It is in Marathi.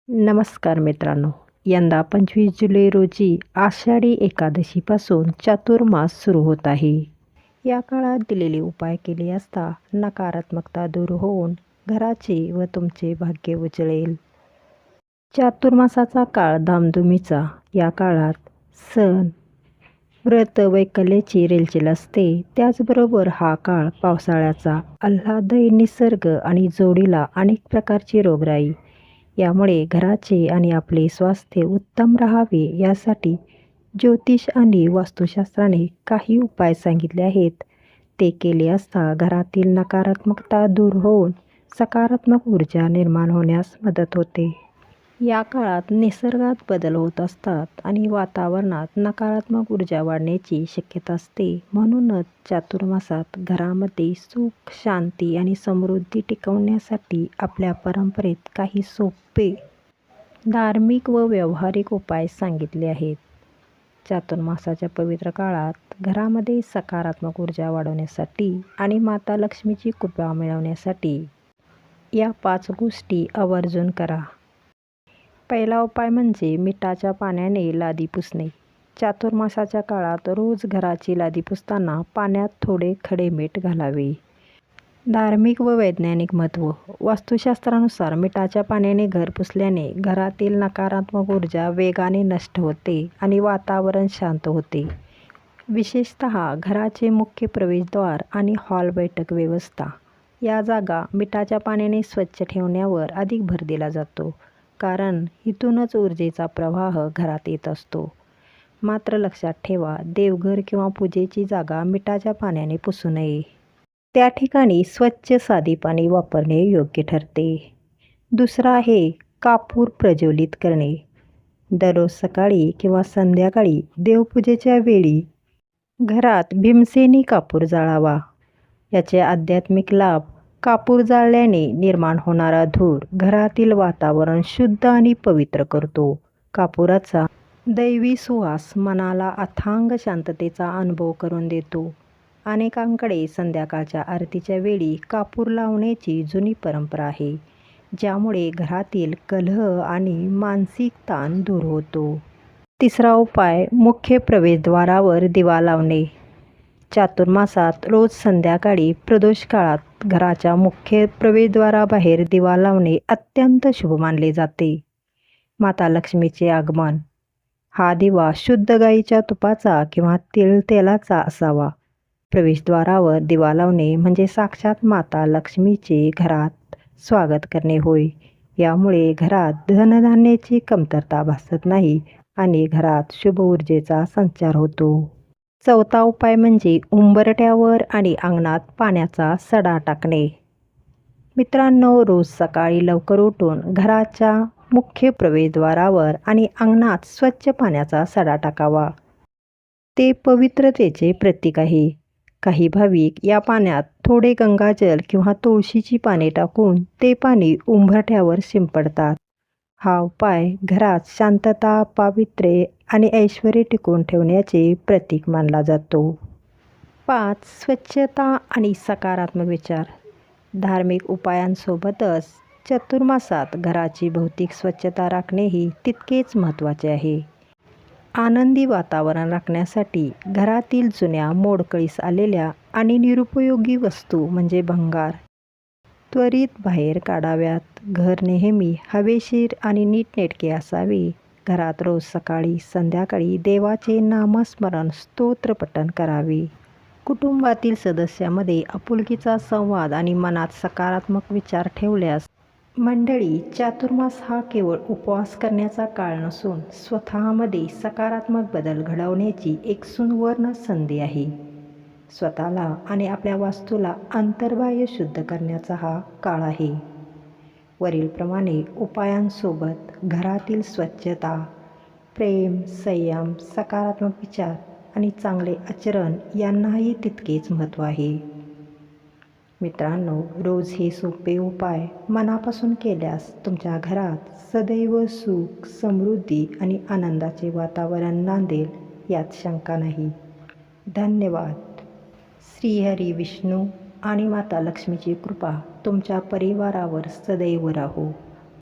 नमस्कार मित्रांनो. यंदा 25 जुलै रोजी आषाढी एकादशीपासून चातुर्मास सुरू होत आहे. या काळात दिलेले उपाय केले असता नकारात्मकता दूर होऊन घराचे व तुमचे भाग्य उजळेल. चातुर्मासाचा काळ धामधुमीचा. या काळात सण, व्रत, वैकल्याची रेलचेल असते. त्याचबरोबर हा काळ पावसाळ्याचा, आल्हाददायी निसर्ग आणि जोडीला अनेक प्रकारची रोगराई. यामुळे घराचे आणि आपले स्वास्थ्य उत्तम राहावे यासाठी ज्योतिष आणि वास्तुशास्त्राने काही उपाय सांगितले आहेत. ते केले असता घरातील नकारात्मकता दूर होऊन सकारात्मक ऊर्जा निर्माण होण्यास मदत होते. या काळात निसर्गात बदल होत असतात आणि वातावरणात नकारात्मक ऊर्जा वाढण्याची शक्यता असते. म्हणूनच चातुर्मासात घरामध्ये सुख, शांती आणि समृद्धी टिकवण्यासाठी आपल्या परंपरेत काही सोपे धार्मिक व व्यावहारिक उपाय सांगितले आहेत. चातुर्मासाच्या पवित्र काळात घरामध्ये सकारात्मक ऊर्जा वाढवण्यासाठी आणि माता लक्ष्मीची कृपा मिळवण्यासाठी या 5 गोष्टी आवर्जून करा. पहिला उपाय म्हणजे मिठाच्या पाण्याने लादी पुसणे. चातुर्मासाच्या काळात रोज घराची लादी पुसताना पाण्यात थोडे खडे मीठ घालावे. धार्मिक व वैज्ञानिक महत्त्व. वास्तुशास्त्रानुसार मिठाच्या पाण्याने घर पुसल्याने घरातील नकारात्मक ऊर्जा वेगाने नष्ट होते आणि वातावरण शांत होते. विशेषतः घराचे मुख्य प्रवेशद्वार आणि हॉल, बैठक व्यवस्था या जागा मिठाच्या पाण्याने स्वच्छ ठेवण्यावर अधिक भर दिला जातो, कारण इथूनच ऊर्जेचा प्रवाह घरात येत असतो. मात्र लक्षात ठेवा, देवघर किंवा पूजेची जागा मिठाच्या पाण्याने पुसू नये. त्या ठिकाणी स्वच्छ साधी पाणी वापरणे योग्य ठरते. दुसरा आहे कापूर प्रज्वलित करणे. दररोज सकाळी किंवा संध्याकाळी देवपूजेच्या वेळी घरात भीमसेनी कापूर जाळावा. याचे आध्यात्मिक लाभ. कापूर जाळल्याने निर्माण होणारा धूर घरातील वातावरण शुद्ध आणि पवित्र करतो. कापुराचा दैवी सुवास मनाला अथांग शांततेचा अनुभव करून देतो. अनेकांकडे संध्याकाळच्या आरतीच्या वेळी कापूर लावण्याची जुनी परंपरा आहे, ज्यामुळे घरातील कलह आणि मानसिक ताण दूर होतो. तिसरा उपाय मुख्य प्रवेशद्वारावर दिवा लावणे. चातुर्मासात रोज संध्याकाळी प्रदोष काळात घराच्या मुख्य प्रवेशद्वाराबाहेर दिवा लावणे अत्यंत शुभ मानले जाते. माता लक्ष्मीचे आगमन. हा दिवा शुद्ध गाईच्या तुपाचा किंवा तेलाचा असावा. प्रवेशद्वारावर दिवा लावणे म्हणजे साक्षात माता लक्ष्मीचे घरात स्वागत करणे होय. यामुळे घरात धनधान्याची कमतरता भासत नाही आणि घरात शुभ ऊर्जेचा संचार होतो. चौथा उपाय म्हणजे उंबरठ्यावर आणि अंगणात पाण्याचा सडा टाकणे. मित्रांनो, रोज सकाळी लवकर उठून घराच्या मुख्य प्रवेशद्वारावर आणि अंगणात स्वच्छ पाण्याचा सडा टाकावा. ते पवित्रतेचे प्रतीक आहे. काही भाविक या पाण्यात थोडे गंगाजल किंवा तुळशीची पाने टाकून ते पाणी उंबरठ्यावर शिंपडतात. हा उपाय घरात शांतता, पावित्र्य आणि ऐश्वर्य टिकवून ठेवण्याचे प्रतीक मानला जातो. 5. स्वच्छता आणि सकारात्मक विचार. धार्मिक उपायांसोबतच चातुर्मासात घराची भौतिक स्वच्छता राखणेही तितकेच महत्त्वाचे आहे. आनंदी वातावरण राखण्यासाठी घरातील जुन्या, मोडकळीस आलेल्या आणि निरुपयोगी वस्तू म्हणजे भंगार त्वरित बाहेर काढाव्यात. घर नेहमी हवेशीर आणि नीटनेटके असावे. घरात रोज सकाळी संध्याकाळी देवाचे नामस्मरण, स्तोत्र पठण करावे. कुटुंबातील सदस्यामध्ये आपुलकीचा संवाद आणि मनात सकारात्मक विचार ठेवल्यास मंडळी, चातुर्मास हा केवळ उपवास करण्याचा काळ नसून स्वतःमध्ये सकारात्मक बदल घडवण्याची एक सुवर्ण संधी आहे. स्वतःला आणि आपल्या वास्तूला अंतर्बाह्य शुद्ध करण्याचा हा काळ आहे. वरीलप्रमाणे उपायांसोबत घरातील स्वच्छता, प्रेम, संयम, सकारात्मक विचार आणि चांगले आचरण यांनाही तितकेच महत्त्व आहे. मित्रांनो, रोज हे सोपे उपाय मनापासून केल्यास तुमच्या घरात सदैव सुख, समृद्धी आणि आनंदाचे वातावरण नांदेल, यात शंका नाही. धन्यवाद. श्रीहरी विष्णू आणि माता लक्ष्मीची कृपा तुमच्या परिवारावर सदैव राहो.